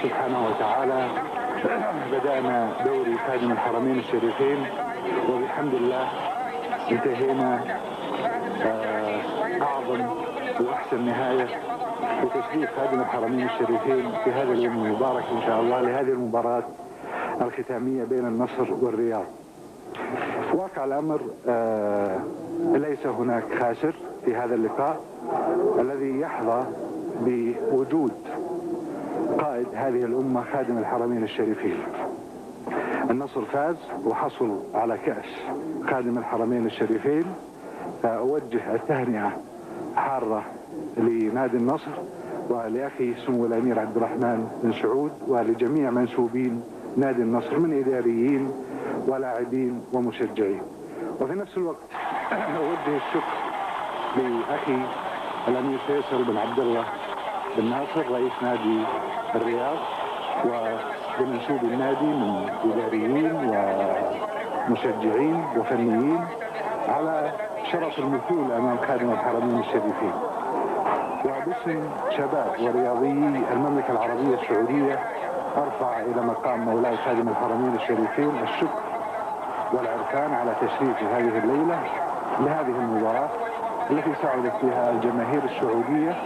سبحانه وتعالى بدأنا دوري خادم الحرمين الشريفين، وبحمد الله انتهينا أعظم وأحسن نهاية لتشريف خادم الحرمين الشريفين في هذا اليوم المبارك إن شاء الله لهذه المباراة الختامية بين النصر والرياض. واقع الأمر ليس هناك خاسر في هذا اللقاء الذي يحظى بوجود قائد هذه الأمة خادم الحرمين الشريفين. النصر فاز وحصل على كأس خادم الحرمين الشريفين. أوجه التهنئة حارة لنادي النصر ولأخي سمو الأمير عبد الرحمن بن سعود ولجميع منسوبين نادي النصر من إداريين ولاعبين ومشجعين. وفي نفس الوقت أوجه الشكر لأخي الأمير فيصل بن عبد الله بن ناصر رئيس نادي الرياض ومنسوب النادي من إداريين ومشجعين وفنيين على شرف المثول أمام خادم الحرمين الشريفين. وباسم شباب ورياضيي المملكة العربية السعودية أرفع إلى مقام مولاي خادم الحرمين الشريفين الشكر والعرفان على تشريف هذه الليلة لهذه المباراة التي سعدت فيها الجماهير السعودية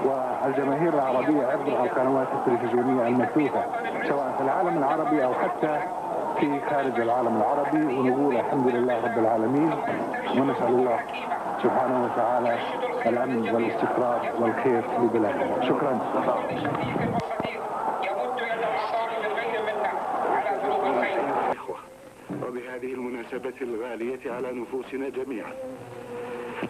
والجماهير العربية عبر القنوات التلفزيونية المبثوثة سواء في العالم العربي أو حتى في خارج العالم العربي، ونقول الحمد لله رب العالمين ونسأل الله سبحانه وتعالى الأمن والاستقرار والخير لبلادنا. شكرا. وبهذه المناسبة الغالية على نفوسنا جميعا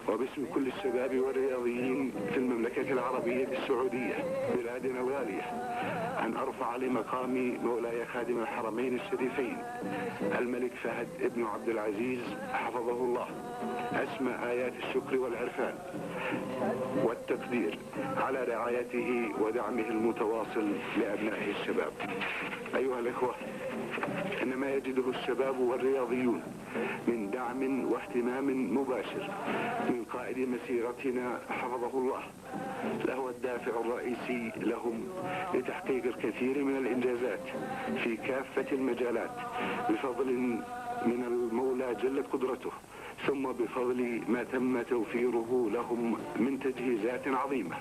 وباسم كل الشباب والرياضيين في المملكة العربية السعودية بلادنا الغالية أن أرفع لمقام مولاي خادم الحرمين الشريفين الملك فهد ابن عبد العزيز حفظه الله أسمى آيات الشكر والعرفان والتقدير على رعايته ودعمه المتواصل لأبنائه الشباب. أيها الإخوة، إن ما يجده الشباب والرياضيون من دعم واهتمام مباشر من قائد مسيرتنا حفظه الله لهو الدافع الرئيسي لهم لتحقيق الكثير من الإنجازات في كافة المجالات بفضل من المولى جلت قدرته، ثم بفضل ما تم توفيره لهم من تجهيزات عظيمة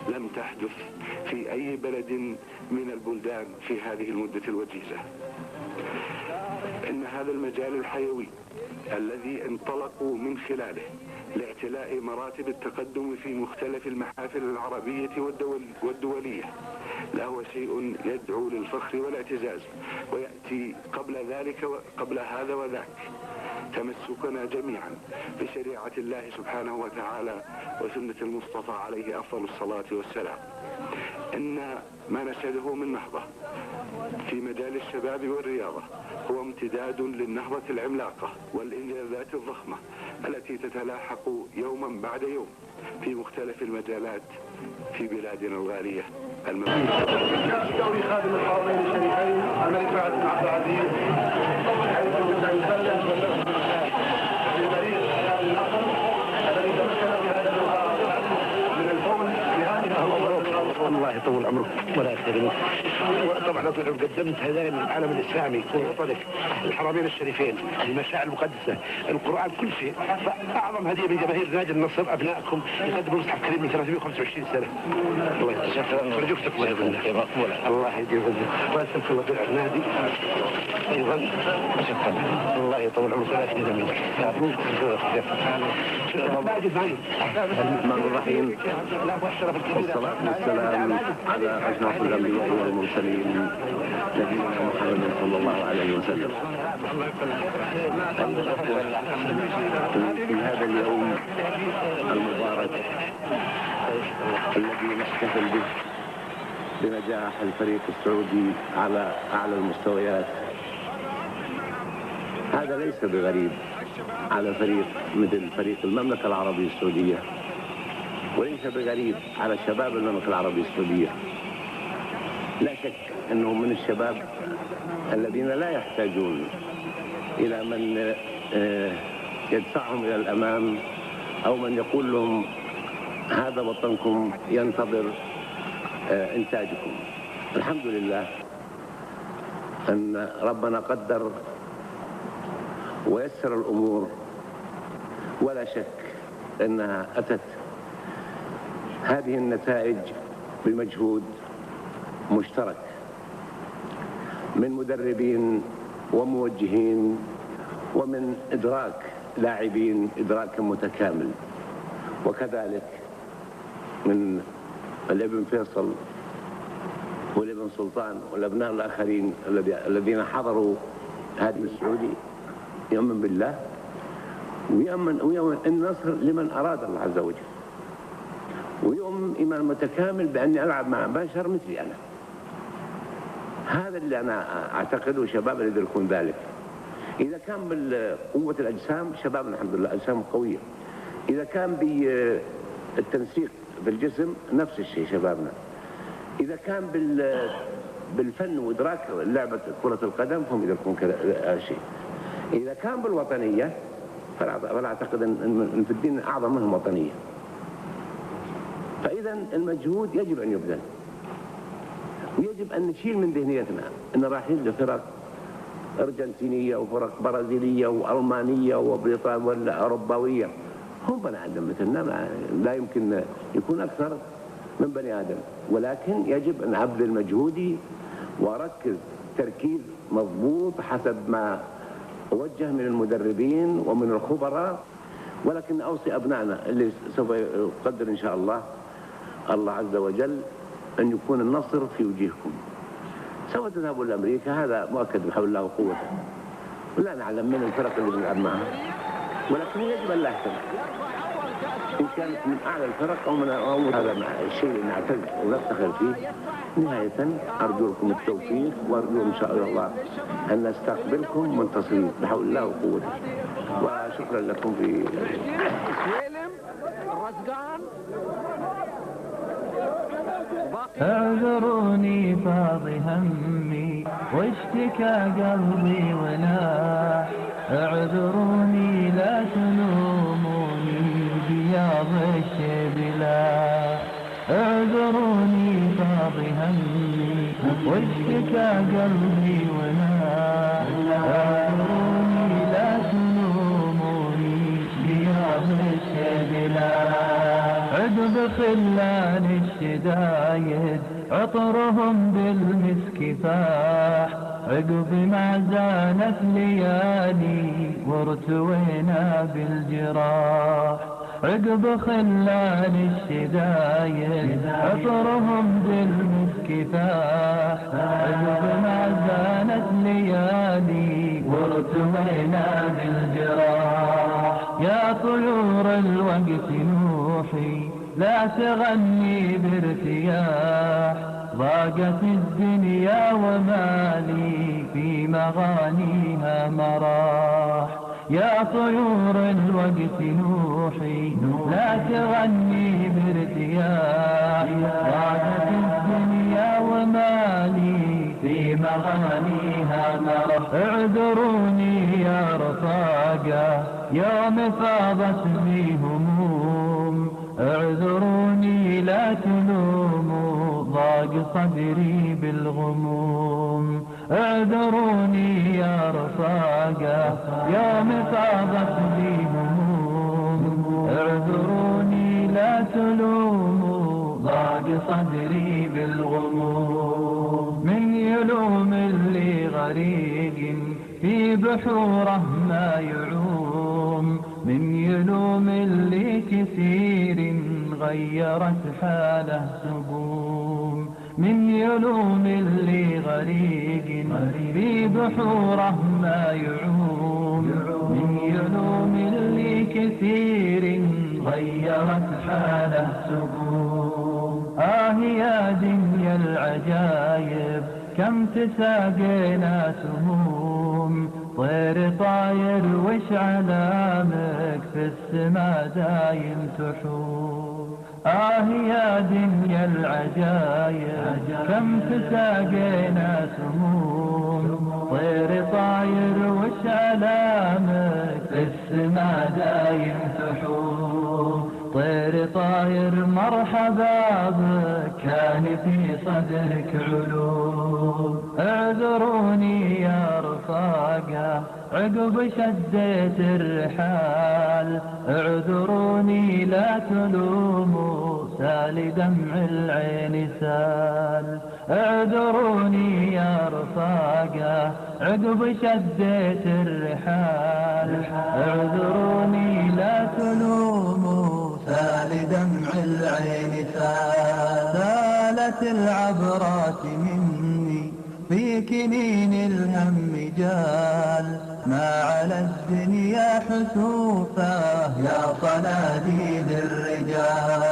لم تحدث في أي بلد من البلدان في هذه المدة الوجيزة. إن هذا المجال الحيوي الذي انطلقوا من خلاله لاعتلاء مراتب التقدم في مختلف المحافل العربية والدولية لهو شيء يدعو للفخر والاعتزاز، ويأتي قبل هذا وذاك تمسكنا جميعا بشريعة الله سبحانه وتعالى وسنة المصطفى عليه أفضل الصلاة والسلام. إن ما نشهده من نهضة في مجال الشباب والرياضة هو امتداد للنهضة العملاقة والإنجازات الضخمة التي تتلاحق يوما بعد يوم في مختلف المجالات في بلادنا الغالية المملكة. دوري خادم الحرمين الشريفين الملك فهد بن عبد العزيز حيث سيسلم في فريق النصر الذي تمكن في هذا اللقاء من الفوز بهذه الله يطول عمرك ولا يخيرك. طبعا قدمت هذين العالم الاسلامي وطنك الحرمين الشريفين المشاعر المقدسه القران كل شيء، فاعظم هديه من جماهير نادي النصر ابنائكم يقدموا مصحف كريم من 325 سنه. الله يتشكر فرجوك تقبل يا بالله. الله يجزيك ويسلمك الله في النادي ايضا. شكرا. الله يطول عمرك ولا يخيرك. الرحمن الرحيم. والصلاة والسلام على أشرف الأنبياء والمرسلين نبينا محمد صلى الله عليه وسلم. في هذا اليوم المبارك الذي نحتفل به بنجاح الفريق السعودي على أعلى المستويات، هذا ليس بغريب على فريق مثل فريق المملكة العربية السعودية، وليس بغريب على شباب المملكة العربية السعودية. لا شك أنهم من الشباب الذين لا يحتاجون إلى من يدفعهم إلى الأمام أو من يقول لهم هذا وطنكم ينتظر إنتاجكم. الحمد لله أن ربنا قدر ويسر الأمور، ولا شك أنها أتت هذه النتائج بمجهود مشترك من مدربين وموجهين ومن إدراك لاعبين إدراكا متكامل، وكذلك من الابن فيصل والابن سلطان والأبناء الآخرين الذين حضروا هذه السعودية. يؤمن بالله ويؤمن النصر لمن أراد الله عز وجل، ويؤمن إيمان متكامل بأني ألعب مع بشر مثلي أنا. هذا اللي أنا أعتقده، شباب يدركون ذلك. إذا كان بقوة الأجسام، شبابنا الحمد لله أجسام قوية. إذا كان بالتنسيق بالجسم، نفس الشيء شبابنا. إذا كان بالفن وإدراك لعبة كرة القدم، فهم يدركون كذا شيء. إذا كان بالوطنية، فلا أعتقد أن في الدين أعظم منهم وطنية. فإذا المجهود يجب أن يبذل، ويجب أن نشيل من ذهنيتنا أن رايحين لفرق أرجنتينية وفرق برازيلية وألمانية وبريطانية ولا أوروباوية. هم بني آدم مثلنا، لا يمكن يكون أكثر من بني آدم، ولكن يجب أن أبذل مجهودي وأركز تركيز مضبوط حسب ما أوجه من المدربين ومن الخبراء. ولكن أوصي أبنائنا اللي سوف يقدر إن شاء الله عز وجل أن يكون النصر في وجيهكم. سوف تذهبوا لأمريكا، هذا مؤكد بحول الله وقوته، ولا نعلم من الفرق اللي بنلعب معها، ولكن يجب أن لا نهتم إن كانت من أعلى الفرق أو من هذا الشيء اللي نعتز ونفتخر فيه. نهاية أرجو لكم التوفيق، وأرجو إن شاء الله أن نستقبلكم منتصرين بحول الله وقوته. وشكرا لكم في اعذروني فاضي همي واشتكى قلبي وناح، اعذروني لا تلوموني بياض الشبلاح، اعذروني فاضي همي واشتكى قلبي وناح، اعذروني لا تلوموني بياض الشبلاح، عقب خلان الشدايد عطرهم بالمسك فاح، عقب ما زانت ليالي وارتوينا بالجراح، عقب خلان الشدايد عطرهم بالمسك فاح، عقب ما زانت ليالي وارتوينا بالجراح، يا طيور الوقت نوحي لا تغني بارتياح، ضاقت الدنيا ومالي في مغانيها مراح، يا طيور الوقت نوحي لا تغني بارتياح، ضاقت الدنيا ومالي في مغانيها مراح، اعذروني يا رفاقة يوم فاضت بي هموم، اعذروني لا تلوموا ضاق صدري بالغموم، اعذروني يا رفاقة يوم فاضت بي هموم، اعذروني لا تلوموا ضاق صدري بالغموم، من يلوم اللي غريق في بحوره ما يعوم، من يلوم اللي كثير غيرت حاله سقوم، من يلوم اللي غريق في بحوره ما يعوم، من يلوم اللي كثير غيرت حاله سقوم، يا دنيا العجايب كم تساقينا سموم، طير طاير وش علامك في السما دايم تحوم، يا دنيا العجايب كم تساقينا سموم، طير طاير وش علامك في السما دايم تحوم، طير طير طاير مرحبا بك كان في صدرك علوم. اعذروني يا رفاقة عقب شديت الرحال، اعذروني لا تلوموا سال دمع العين سال. اعذروني يا رفاقة عقب شديت الرحال، اعذروني لا تلوموا سال دمع العين سال. سالت العبرات مني في كنين الهم جال، ما على الدنيا حسوفه يا صناديد الرجال.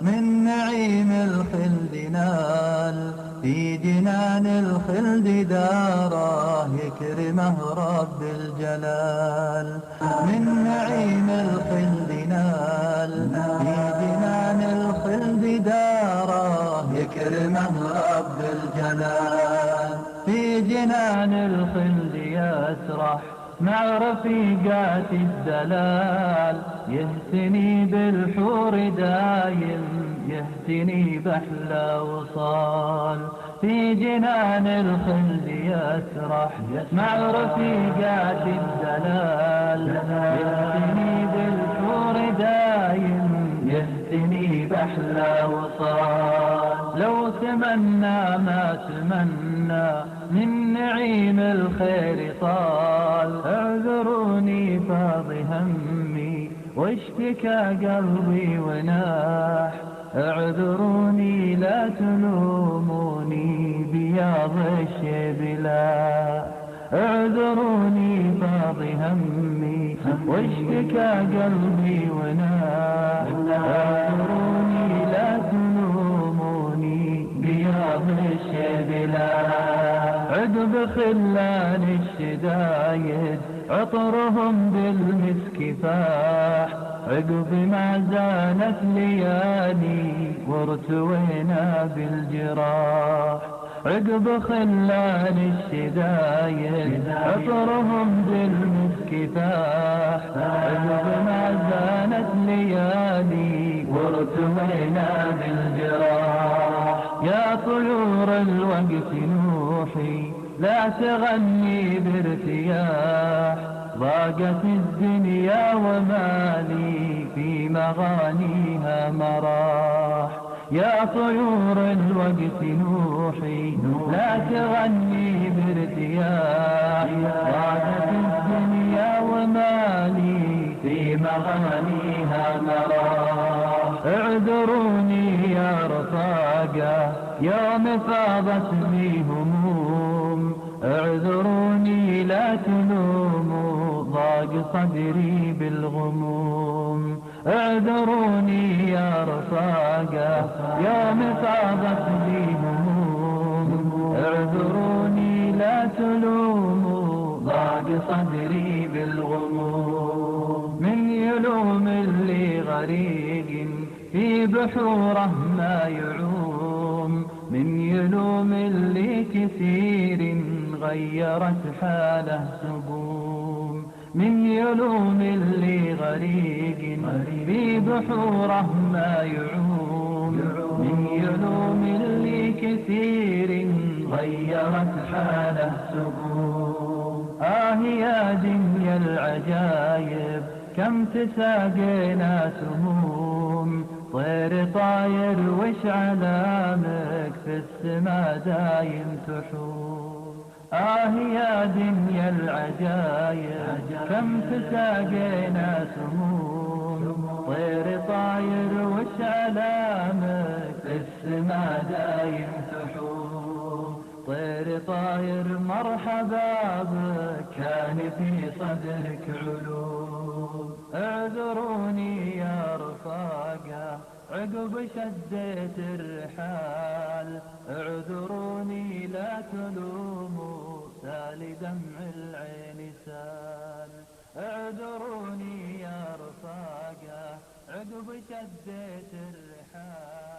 من نعيم الخلد نال في جنان الخلد داره يكرمه رب الجلال. من نعيم الخلد نال في جنان الخلد داره يكرمه رب الجلال. في جنان الخلد يسرح مع رفيقات الدلال، يهتني بالحور دايم يهتني بأحلى وصال. في جنان الخلد يسرح مع رفيقات الدلال، يهتني بالحور دايم يهتني بأحلى وصال. لو تمنى ما تمنى من نعيم الخير طال، اعذروني فاض همي واشتكى قلبي وناح. اعذروني لا تلوموني بياض الشيب لا، اعذروني فاض همي واشتكى قلبي وناح. اعذروني لا تلوموني بياض الشيب لا. عقب خلان الشدايد عطرهم بالمسك فاح، عقب ما زالت ليالي وارتوينا بالجراح. عقب خلان الشدايد عطرهم بالمسك فاح، عقب ما زالت ليالي وارتوينا بالجراح. يا طيور الوقت نوحي لا تغني بارتياح، ضاقت الدنيا ومالي في مغانيها مراح. يا طيور الوقت نوحي لا تغني بارتياح، ضاقت الدنيا ومالي في مغانيها مراح. اعذروني يا رفاقة يوم فاضت بي هموم، اعذروني لا تلوموا ضاق صدري بالغموم. اعذروني يا رفاقة يوم فاضت بي هموم، اعذروني لا تلوموا ضاق صدري بالغموم. من يلوم اللي غريق في بحوره ما يعوم، من يلوم اللي كثير غيرت حاله سقوم. من يلوم اللي غريق في بحوره ما يعوم، من يلوم اللي كثير غيرت حاله سقوم. يا دنيا العجايب كم تساقينا سموم، طير طاير وش علامك في السما دايم تحوم. يا دنيا العجايب كم تساقينا سموم، طير طاير وش علامك في السما دايم تحوم. طير طاير مرحبا بك كان في صدرك علوم. اعذروني يا رفاقة عقب شديت الرحال، اعذروني لا تلوموا سال دمع العين سال. اعذروني يا رفاقة عقب شديت الرحال.